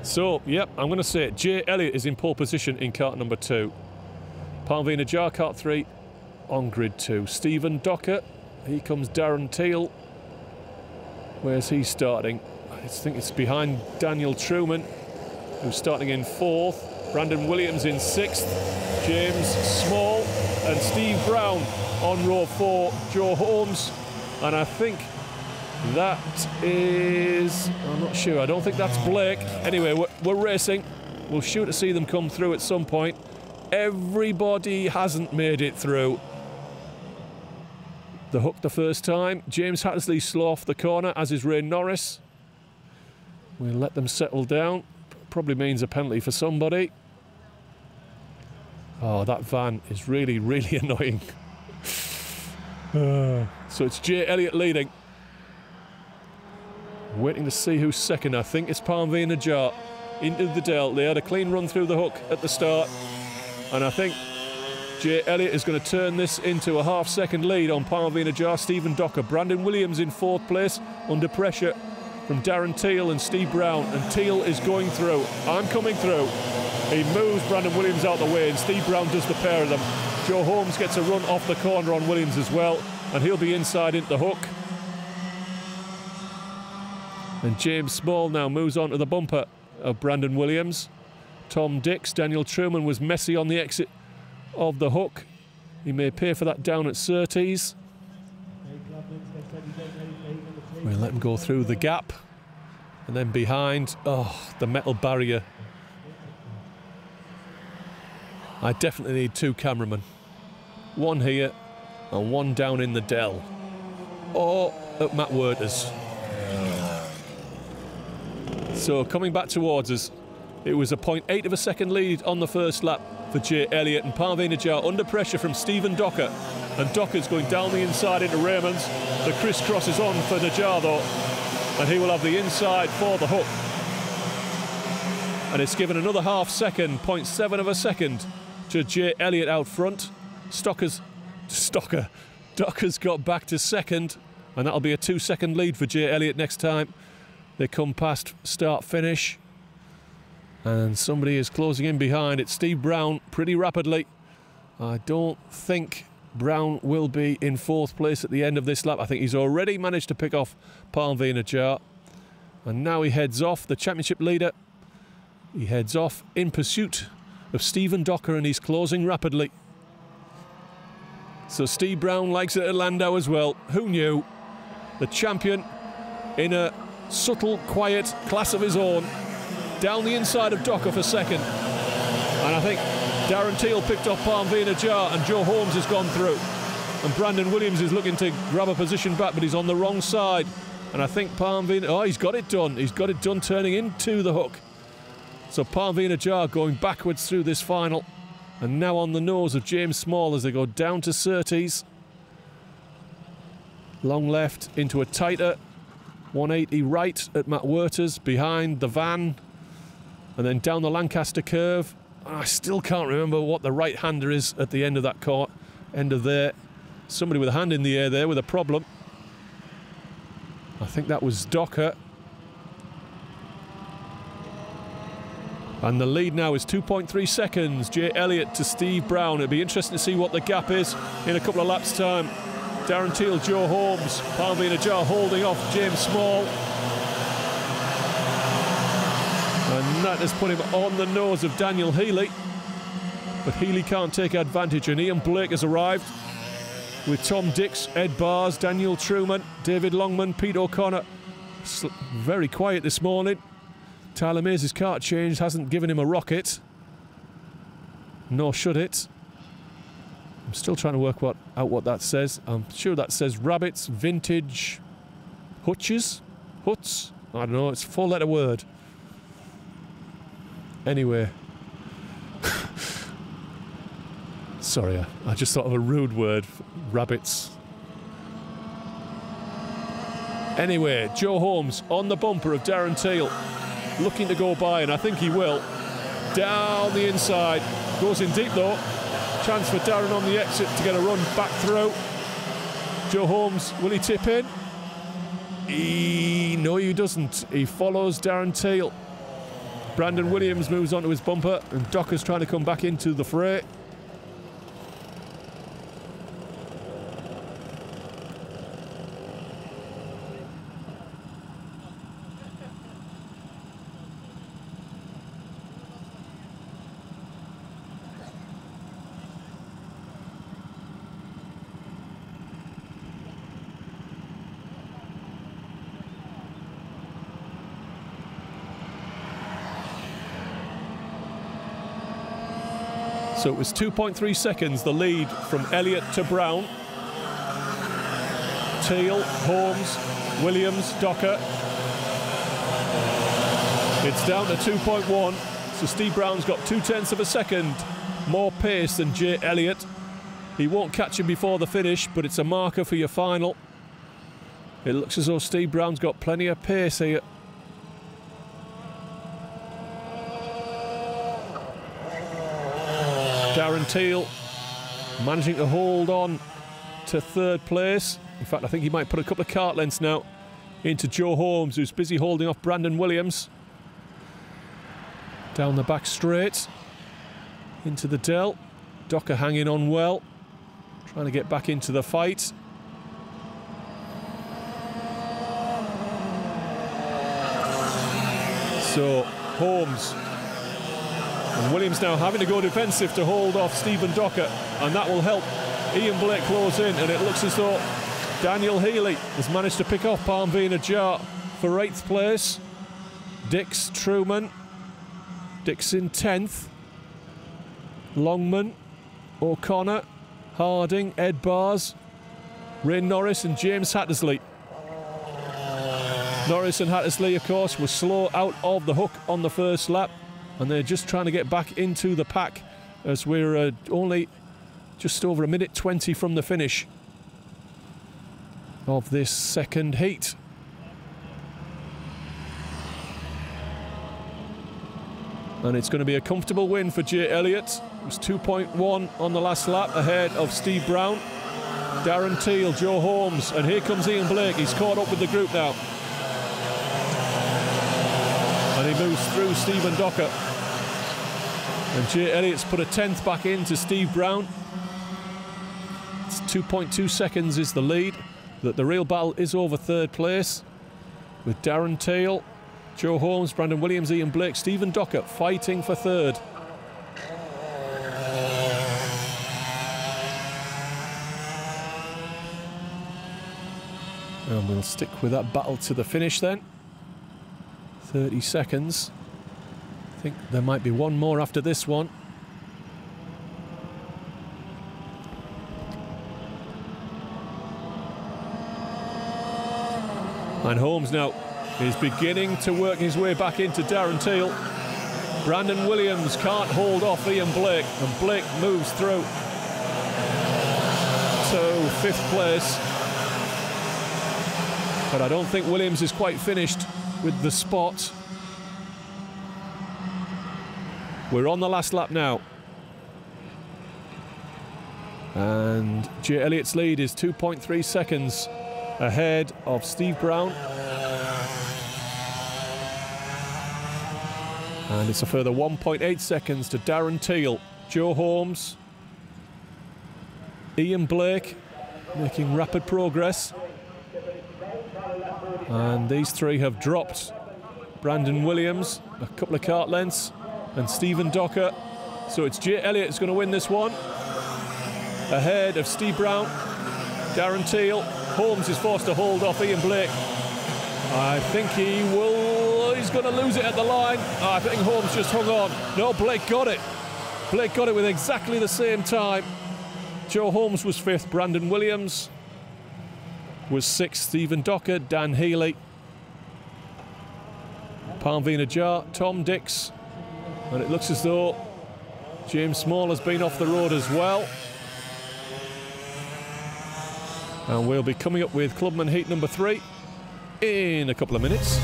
So, yep, I'm going to say it. Jay Elliott is in pole position in kart number 2. Parveen Ajar, kart 3 on grid 2. Stephen Docker, here comes Darren Teal. Where's he starting? I think it's behind Daniel Truman, who's starting in 4th. Brandon Williams in 6th. James Small and Steve Brown on row 4. Joe Holmes, and I think that is, I'm not sure, I don't think that's Blake. Anyway, we're racing. We'll shoot to see them come through at some point. Everybody hasn't made it through the hook the first time. James Hattersley slow off the corner, as is Ray Norris. We'll let them settle down. Probably means a penalty for somebody. Oh, that van is really, really annoying. So it's Jay Elliott leading. Waiting to see who's second. I think it's Parveen Ajar into the Dell. They had a clean run through the hook at the start, and I think Jay Elliott is going to turn this into a half-second lead on Parveen Ajar. Stephen Docker, Brandon Williams in 4th place under pressure from Darren Teal and Steve Brown, and Teal is going through. I'm coming through. He moves Brandon Williams out the way, and Steve Brown does the pair of them. Joe Holmes gets a run off the corner on Williams as well, and he'll be inside into the hook. And James Small now moves on to the bumper of Brandon Williams. Tom Dix, Daniel Truman was messy on the exit of the hook. He may pay for that down at Surtees. We'll let him go through the gap. And then behind, oh, the metal barrier. I definitely need 2 cameramen. One here and one down in the Dell. Or at Matt Werters. So coming back towards us, it was a 0.8 of a second lead on the first lap for Jay Elliott, and Parveen Ajar under pressure from Stephen Docker, and Docker's going down the inside into Raymond's. The crisscross is on for Ajar though, and he will have the inside for the hook, and it's given another half second, 0.7 of a second to Jay Elliott out front. Docker's got back to second, and that'll be a 2-second lead for Jay Elliott next time they come past start-finish. And somebody is closing in behind. It's Steve Brown pretty rapidly. I don't think Brown will be in 4th place at the end of this lap. I think he's already managed to pick off Parveen Ajar. And now he heads off, the championship leader. He heads off in pursuit of Stephen Docker, and he's closing rapidly. So Steve Brown likes it at Llandow as well. Who knew? The champion in a subtle, quiet class of his own. Down the inside of Docker for second. And I think Darren Teal picked off Parveen Ajar, and Joe Holmes has gone through. And Brandon Williams is looking to grab a position back, but he's on the wrong side. And I think Parveen, oh, he's got it done. He's got it done turning into the hook. So Parveen Ajar going backwards through this final. And now on the nose of James Small as they go down to Surtees. Long left into a tighter 180 right at Matt Werters behind the van. And then down the Lancaster curve. I still can't remember what the right-hander is at the end of that court. End of there. Somebody with a hand in the air there with a problem. I think that was Docker. And the lead now is 2.3 seconds. Jay Elliott to Steve Brown. It'll be interesting to see what the gap is in a couple of laps' time. Darren Teal, Joe Holmes, Parveen Ajar holding off James Small. And that has put him on the nose of Daniel Healy. But Healy can't take advantage, and Ian Blake has arrived with Tom Dix, Ed Bars, Daniel Truman, David Longman, Pete O'Connor. Very quiet this morning. Tyler Mays' kart change hasn't given him a rocket. Nor should it. I'm still trying to work out what that says. I'm sure that says Rabbits, Vintage, Hutches? Huts? I don't know, it's a 4-letter word. Anyway. Sorry, I just thought of a rude word. Rabbits. Anyway, Joe Holmes on the bumper of Darren Teal. Looking to go by, and I think he will. Down the inside. Goes in deep though. Chance for Darren on the exit to get a run back through. Joe Holmes, will he tip in? No, he doesn't. He follows Darren Teal. Brandon Williams moves onto his bumper, and Docker's trying to come back into the fray. So it was 2.3 seconds, the lead from Elliott to Brown. Teal, Holmes, Williams, Docker. It's down to 2.1, so Steve Brown's got 0.2 of a second more pace than Jay Elliott. He won't catch him before the finish, but it's a marker for your final. It looks as though Steve Brown's got plenty of pace here. Darren Teal managing to hold on to third place. In fact, I think he might put a couple of kart lengths now into Joe Holmes, who's busy holding off Brandon Williams. Down the back straight into the Dell. Docker hanging on well, trying to get back into the fight. So Holmes and Williams now having to go defensive to hold off Stephen Docker, and that will help Ian Blake close in, and it looks as though Daniel Healy has managed to pick off Palmvina Jar for 8th place. Dix, Truman, Dix in 10th. Longman, O'Connor, Harding, Ed Bars, Ray Norris and James Hattersley. Norris and Hattersley, of course, were slow out of the hook on the first lap, and they're just trying to get back into the pack as we're only just over a minute 20 from the finish of this second heat. And it's going to be a comfortable win for Jay Elliott. It was 2.1 on the last lap ahead of Steve Brown, Darren Teal, Joe Holmes, and here comes Ian Blake. He's caught up with the group now. And he moves through Stephen Docker. And Jay Elliott's put a 10th back into Steve Brown. It's 2.2 seconds is the lead. The real battle is over third place, with Darren Teal, Joe Holmes, Brandon Williams, Ian Blake, Stephen Docker fighting for third. And we'll stick with that battle to the finish then. 30 seconds. I think there might be one more after this one. And Holmes now is beginning to work his way back into Darren Teal. Brandon Williams can't hold off Ian Blake, and Blake moves through to 5th place. But I don't think Williams is quite finished with the spot. We're on the last lap now. And Jay Elliott's lead is 2.3 seconds ahead of Steve Brown. And it's a further 1.8 seconds to Darren Teal, Joe Holmes, Ian Blake making rapid progress. And these three have dropped Brandon Williams a couple of kart lengths and Stephen Docker. So it's Jay Elliott who's going to win this one, ahead of Steve Brown, Darren Teal. Holmes is forced to hold off Ian Blake. I think he will, he's going to lose it at the line. I think Holmes just hung on. No, Blake got it. Blake got it with exactly the same time. Joe Holmes was 5th, Brandon Williams was 6th, Stephen Docker, Dan Healy, Palmvina Jar, Tom Dix, and it looks as though James Small has been off the road as well. And we'll be coming up with Clubman Heat number 3 in a couple of minutes.